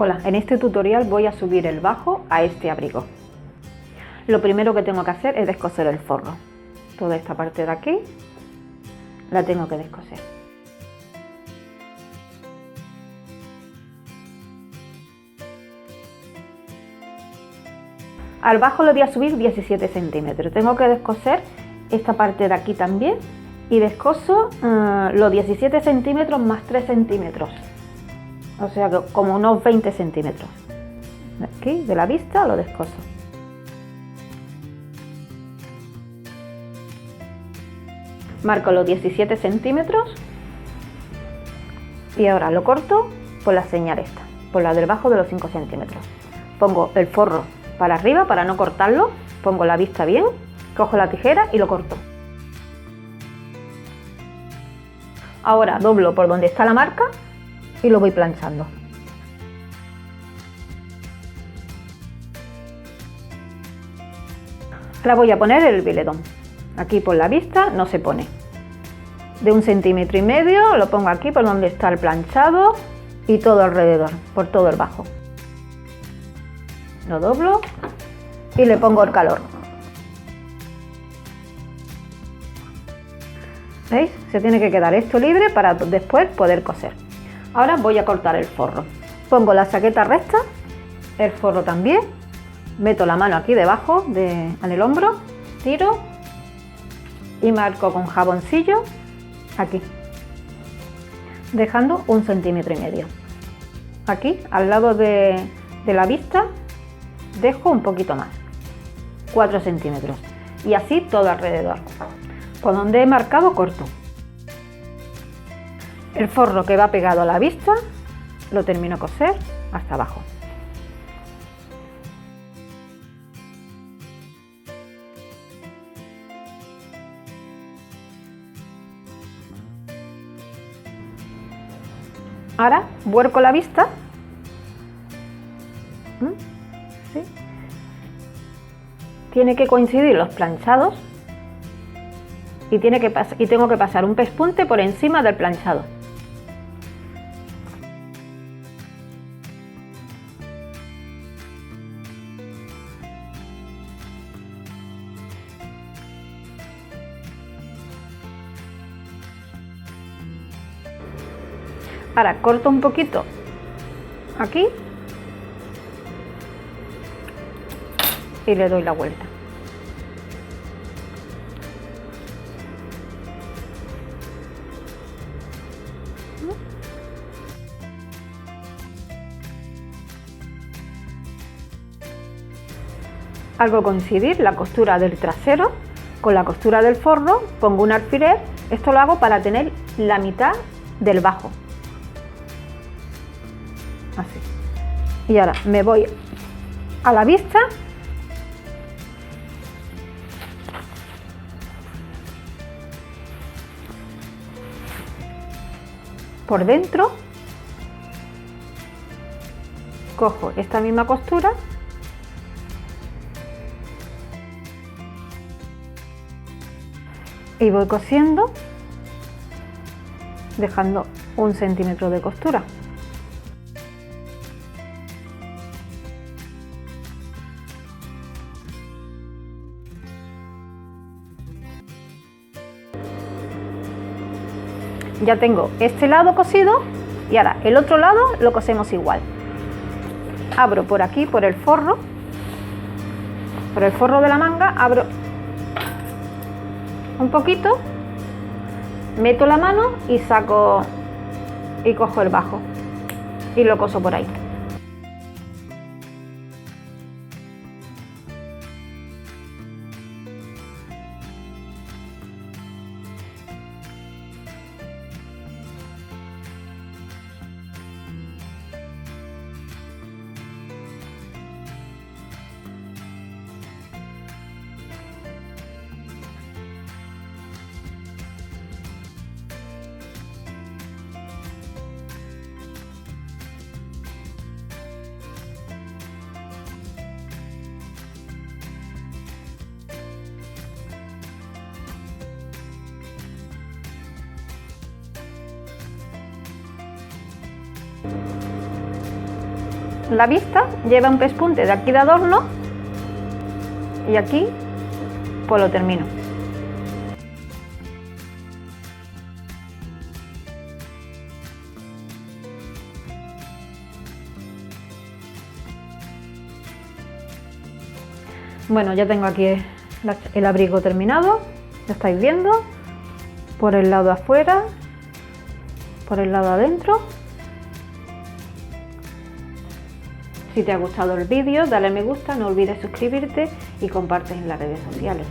Hola, en este tutorial voy a subir el bajo a este abrigo. Lo primero que tengo que hacer es descoser el forro. Toda esta parte de aquí la tengo que descoser. Al bajo lo voy a subir 17 centímetros. Tengo que descoser esta parte de aquí también y descoso los 17 centímetros más 3 centímetros. O sea que como unos 20 centímetros. Aquí de la vista lo descoso. Marco los 17 centímetros y ahora lo corto por la señal esta, por la del bajo de los 5 centímetros. Pongo el forro para arriba para no cortarlo, pongo la vista bien, cojo la tijera y lo corto. Ahora doblo por donde está la marca y lo voy planchando. Ahora voy a poner el biletón. Aquí por la vista no se pone. De 1,5 centímetros lo pongo aquí por donde está el planchado y todo alrededor, por todo el bajo. Lo doblo y le pongo el calor. ¿Veis? Se tiene que quedar esto libre para después poder coser. Ahora voy a cortar el forro. Pongo la chaqueta recta, el forro también, meto la mano aquí debajo en el hombro, tiro y marco con jaboncillo aquí, dejando 1,5 centímetros. Aquí al lado de la vista dejo un poquito más, 4 centímetros, y así todo alrededor. Por donde he marcado corto. El forro que va pegado a la vista lo termino de coser hasta abajo. Ahora vuelco la vista. ¿Sí? Tiene que coincidir los planchados y tengo que pasar un pespunte por encima del planchado. Ahora corto un poquito aquí y le doy la vuelta. Hago coincidir la costura del trasero con la costura del forro, pongo un alfiler. Esto lo hago para tener la mitad del bajo. Así. Y ahora me voy a la vista por dentro, cojo esta misma costura y voy cosiendo dejando 1 centímetro de costura. Ya tengo este lado cosido y ahora el otro lado lo cosemos igual. Abro por aquí, por el forro de la manga, abro un poquito, meto la mano y saco y cojo el bajo y lo coso por ahí. la vista lleva un pespunte de aquí de adorno y aquí pues lo termino. Bueno, ya tengo aquí el abrigo terminado, lo estáis viendo, por el lado afuera, por el lado adentro. Si te ha gustado el vídeo, dale a me gusta, no olvides suscribirte y comparte en las redes sociales.